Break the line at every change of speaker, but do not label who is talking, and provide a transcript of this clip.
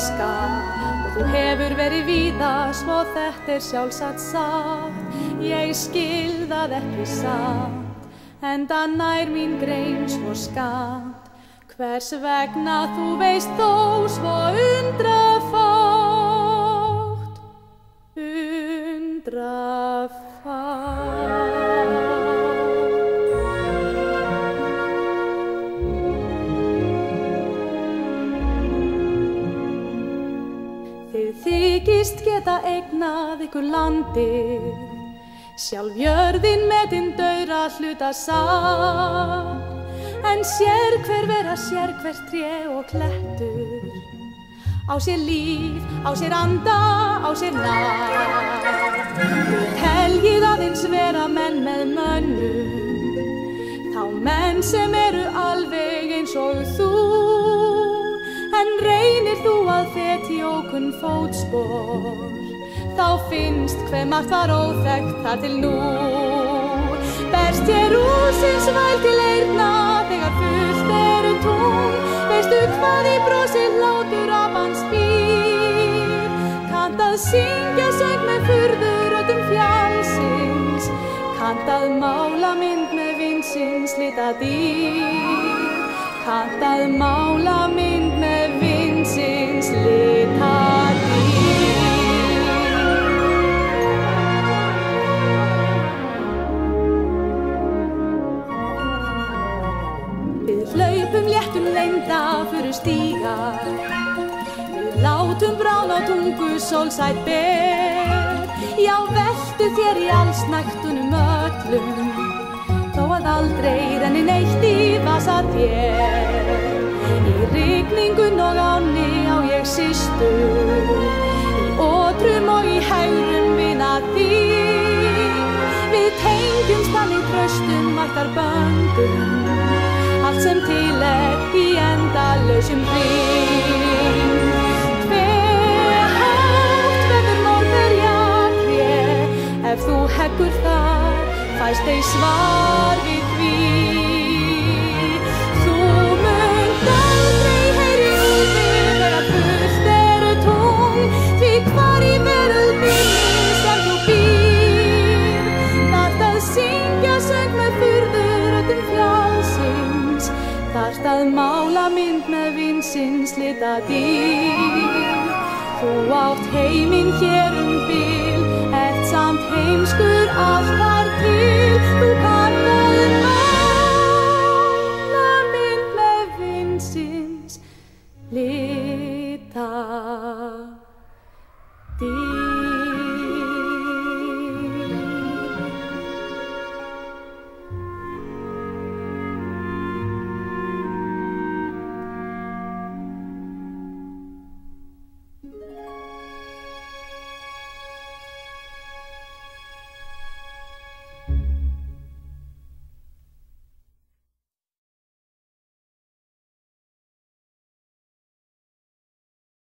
þroska og þú hefur verið víða, svo þetta sjálfsagt satt. Ég skil það ekki satt, enda nær mín grein svo skamt. Hvers vegna þú veist þó svo undrafátt, undrafátt. Þið þykist geta eignað ykkur landið, sjálf jörðin metin daura hluta samt. En sér hver vera, sér hvert tré og klettur, á sér líf, á sér anda, á sér nafn. Þið teljið aðeins vera menn með mönnum, þá menn sem eru alveg eins og þú. En reynir þú að feti ókunn fótspor, þá finnst hve margt var óþekkt þar til nú. Berst hér úsins væl til eyrna þegar fullt tún. Veistu hvað í brosi látur apans býr? Kannt að syngja söng með furðuröddum fjallsins, kannt að mála mynd með vindsins lita dýr. Kannt að mála mynd með vindsins lita dýr. Við hlaupum léttum lengda fyrir stíga, við látum brána á tungu sólsæt ber. Já, veltu þér í allsnægtunum öllum, þó að aldrei renni neitt í vasa þér. Í rigningun og ánni á ég systur, í otrum og í hægrum vina þín. Við tengjumst þannig traustum mættarböndum, allt sem til í endalausum hring. Hve hátt verður Norðurjatré, ef þú heggur þar, fæst ei svar við því. Þú munt aldrei heyri úlfi þegar fullt tún, því hvar í veröldinni sem þú býr, þarft að syngja söng með furðuröddum fjallsins, þarft að mála mynd með vindsins lita dýr. Þú átt heiminn hér bil, ert samt heimskur allt þar til. Þú kannt að mála mynd með vindsins lita